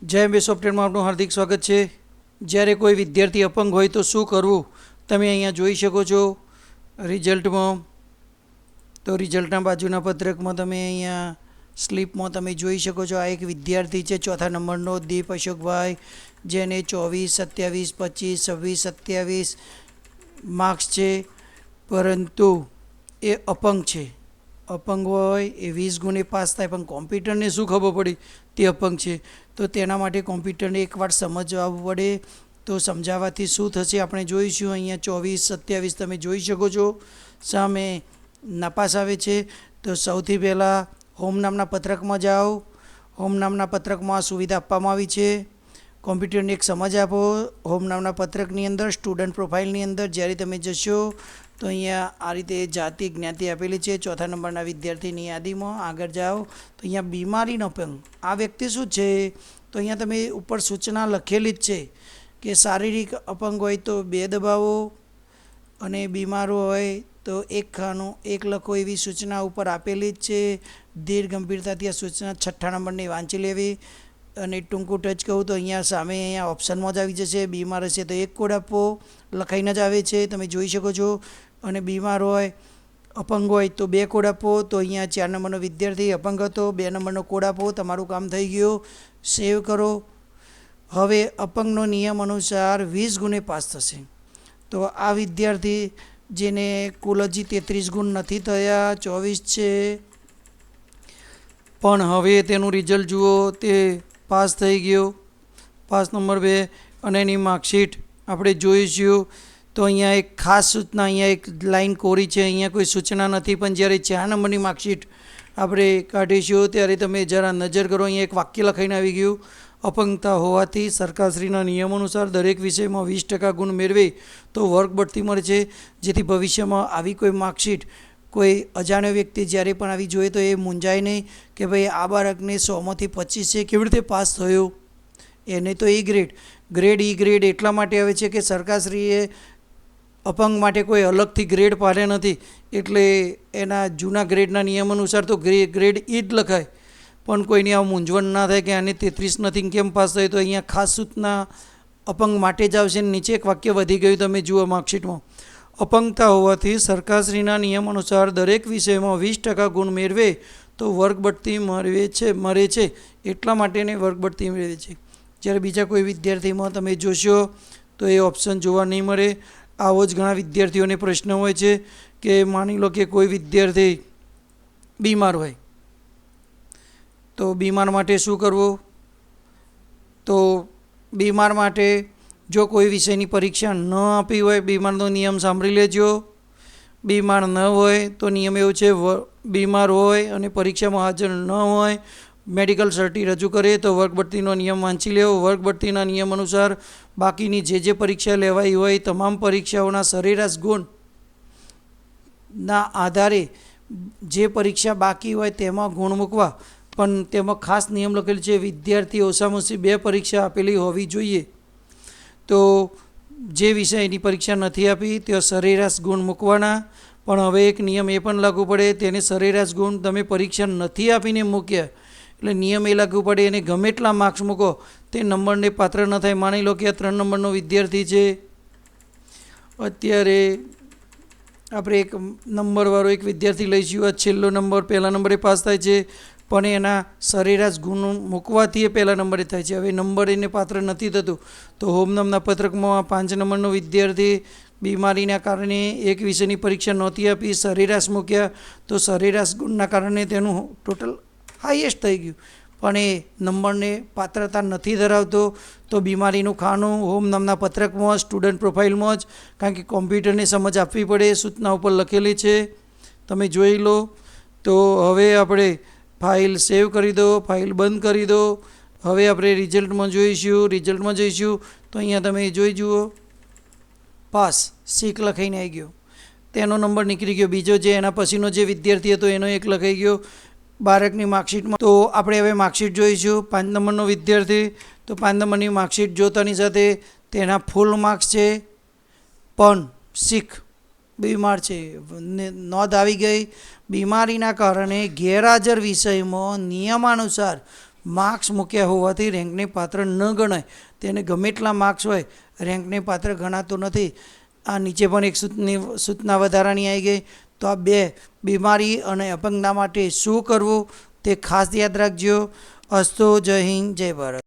જય બે સોફ્ટવેરમાં આપનું હાર્દિક સ્વાગત છે। જ્યારે કોઈ વિદ્યાર્થી અપંગ હોય તો શું કરવું તમે અહીંયા જોઈ શકો છો રિઝલ્ટમાં। તો રિઝલ્ટના બાજુના પત્રકમાં તમે અહીંયા સ્લીપમાં તમે જોઈ શકો છો આ એક વિદ્યાર્થી છે ચોથા નંબરનો દીપ અશોકભાઈ, જેને 24, 27, 25, 26, 27 માર્ક્સ છે, પરંતુ એ અપંગ છે। અપંગ હોય એ 20 ગુણે પાસ થાય, પણ કોમ્પ્યુટરને શું ખબર પડી તે અપંગ છે, તો તેના માટે કોમ્પ્યુટરને એકવાર સમજવા પડે। તો સમજાવવાથી શું થશે આપણે જોઈશું। અહીંયા 24, 27 તમે જોઈ શકો છો સામે નપાસ આવે છે। તો સૌથી પહેલાં હોમ નામના પત્રકમાં જાઓ। હોમ નામના પત્રકમાં આ સુવિધા આપવામાં આવી છે। કોમ્પ્યુટરને એક સમજ આપો। હોમ નામના પત્રકની અંદર સ્ટુડન્ટ પ્રોફાઇલની અંદર જ્યારે તમે જશો તો અહીંયા આ રીતે જાતિ જ્ઞાતિ આપેલી છે ચોથા નંબરના વિદ્યાર્થીની યાદીમાં। આગળ જાઓ તો અહીંયા બીમારીનો અપંગ આ વ્યક્તિ શું છે, તો અહીંયા તમે ઉપર સૂચના લખેલી જ છે કે શારીરિક અપંગ હોય તો 2 દબાવો અને બીમાર હોય તો 1 ખાનું 1 લખો, એવી સૂચના ઉપર આપેલી જ છે। ધીર ગંભીરતાથી આ સૂચના 6 નંબરની વાંચી લેવી। અને ટૂંકું ટચ કહું તો અહીંયા સામે અહીંયા ઓપ્શનમાં જ આવી જશે। બીમાર હશે તો 1 કોડ આપવો, લખાઈને જ આવે છે તમે જોઈ શકો છો। અને બીમાર હોય અપંગ હોય તો 2 કોડ આપવો। તો અહીંયા 4 નંબરનો વિદ્યાર્થી અપંગ હતો, 2 નંબરનો કોડ આપો, તમારું કામ થઈ ગયું। સેવ કરો। હવે અપંગનો નિયમ અનુસાર 20 ગુણે પાસ થશે। તો આ વિદ્યાર્થી જેને કુલ હજી 33 ગુણ નથી થયા, 24 છે, પણ હવે તેનું રિઝલ્ટ જુઓ, તે પાસ થઈ ગયો, પાસ નંબર 2। અને એની માર્કશીટ આપણે જોઈશું તો અહીંયા એક ખાસ સૂચના, અહીંયા એક લાઈન કોરી છે, અહીંયા કોઈ સૂચના નથી, પણ જ્યારે 4 નંબરની માર્કશીટ આપણે કાઢીશું ત્યારે તમે જરા નજર કરો, અહીંયા એક વાક્ય લખાઈને આવી ગયું, અપંગતા હોવાથી સરકારશ્રીના નિયમ અનુસાર દરેક વિષયમાં 20% ગુણ મેળવે તો વર્ગ બઢતી મળે છે, જેથી ભવિષ્યમાં આવી કોઈ માર્કશીટ કોઈ અજાણ્યો વ્યક્તિ જ્યારે પણ આવી જોઈએ તો એ મૂંઝાય નહીં કે ભાઈ આ બાળકને 100માંથી 25 છે, કેવી રીતે પાસ થયો। એને તો ઈ ગ્રેડ એટલા માટે આવે છે કે સરકારશ્રીએ અપંગ માટે કોઈ અલગથી ગ્રેડ પાડ્યા નથી, એટલે એના જૂના ગ્રેડના નિયમ અનુસાર તો ગ્રેડ ઈ જ લખાય। પણ કોઈની આ મૂંઝવણ ના થાય કે આને 33 નથી કેમ પાસ થાય, તો અહીંયા ખાસ સૂચના અપંગ માટે જ આવશે। નીચે એક વાક્ય વધી ગયું તમે જુઓ માર્કશીટમાં, અપંગતા હોવાથી સરકારશ્રીના નિયમ અનુસાર દરેક વિષયમાં 20% ગુણ મેળવે તો વર્ગ બઢતી મળે છે, એટલા માટે એને વર્ગ બઢતી મેળવે છે। જ્યારે બીજા કોઈ વિદ્યાર્થીમાં તમે જોશો તો એ ઓપ્શન જોવા નહીં મળે। આવો જ ઘણા વિદ્યાર્થીઓને પ્રશ્ન હોય છે કે માની લો કે કોઈ વિદ્યાર્થી બીમાર હોય તો બીમાર માટે શું કરવું। તો બીમાર માટે જો કોઈ વિષયની પરીક્ષા ન આપી હોય, બીમારનો નિયમ સાંભળી લેજો। બીમાર ન હોય તો નિયમ એવું છે, બીમાર હોય અને પરીક્ષામાં હાજર ન હોય, મેડિકલ સર્ટી રજૂ કરે તો વર્ગ બઢતીનો નિયમ વાંચી લેવો। વર્ગ બઢતીના નિયમ અનુસાર બાકીની જે પરીક્ષા લેવાઈ હોય તમામ પરીક્ષાઓના સરેરાશ ગુણના આધારે જે પરીક્ષા બાકી હોય તેમાં ગુણ મૂકવા, પણ તેમાં ખાસ નિયમ લખેલ છે વિદ્યાર્થી ઓછામાં ઓછી 2 પરીક્ષા આપેલી હોવી જોઈએ। તો જે વિષયની પરીક્ષા નથી આપી તે સરેરાશ ગુણ મૂકવાના, પણ હવે એક નિયમ એ પણ લાગુ પડે, તેને સરેરાશ ગુણ તમે પરીક્ષા નથી આપીને મૂક્યા એટલે નિયમ એ લાગુ પડે, એને ગમે એટલા માર્ક્સ મૂકો તે નંબરને પાત્ર ન થાય। માની લો કે આ 3 નંબરનો વિદ્યાર્થી છે, અત્યારે આપણે એક નંબરવાળો એક વિદ્યાર્થી લઈશું, આ છેલ્લો નંબર, પહેલા નંબરે પાસ થાય છે, પણ એના સરેરાશ ગુણ મૂકવાથી એ પહેલા નંબરે થાય છે। હવે નંબર એને પાત્ર નથી થતું તો હોમ નામના પત્રકમાં 5 નંબરનો વિદ્યાર્થી બીમારીના કારણે એક વિષયની પરીક્ષા નહોતી આપી, સરેરાશ મૂક્યા તો સરેરાશ ગુણના કારણે તેનું ટોટલ હાઈએસ્ટ થઈ ગયું, પણ એ નંબરને પાત્રતા નથી ધરાવતો। તો બીમારીનું ખાનું હોમ નામના પત્રકમાં સ્ટુડન્ટ પ્રોફાઇલમાં જ, કારણ કે કોમ્પ્યુટરને સમજ આપવી પડે, સૂચના ઉપર લખેલી છે તમે જોઈ લો। તો હવે આપણે ફાઇલ સેવ કરી દો, ફાઇલ બંધ કરી દો। હવે આપણે રિઝલ્ટમાં જઈશું તો અહીંયા તમે જોઈ જુઓ પાસ શીખ લખાઈને આવી ગયો, તેનો નંબર નીકળી ગયો। બીજો જે એના પછીનો જે વિદ્યાર્થી હતો એનો 1 લખાઈ ગયો બાળકની માર્કશીટમાં। તો આપણે હવે માર્કશીટ જોઈશું। 5 નંબરનો વિદ્યાર્થી, તો 5 નંબરની માર્કશીટ જોતાની સાથે તેના ફૂલ માર્ક્સ છે, પણ શીખ બીમાર છે, નોંધ આવી ગઈ, બીમારીના કારણે ગેરહાજર વિષયમાં નિયમાનુસાર માર્ક્સ મૂક્યા હોવાથી રેન્કને પાત્ર ન ગણાય. તેને ગમે એટલા માર્ક્સ હોય રેન્કને પાત્ર ગણાતો નથી. આ નીચે પણ એક સૂચના વધારાની આવી ગઈ. તો આ બે બીમારી અને અપંગતા માટે શું કરવું તે ખાસ યાદ રાખજો. અસ્તો. જય હિન્દ, જય ભારત.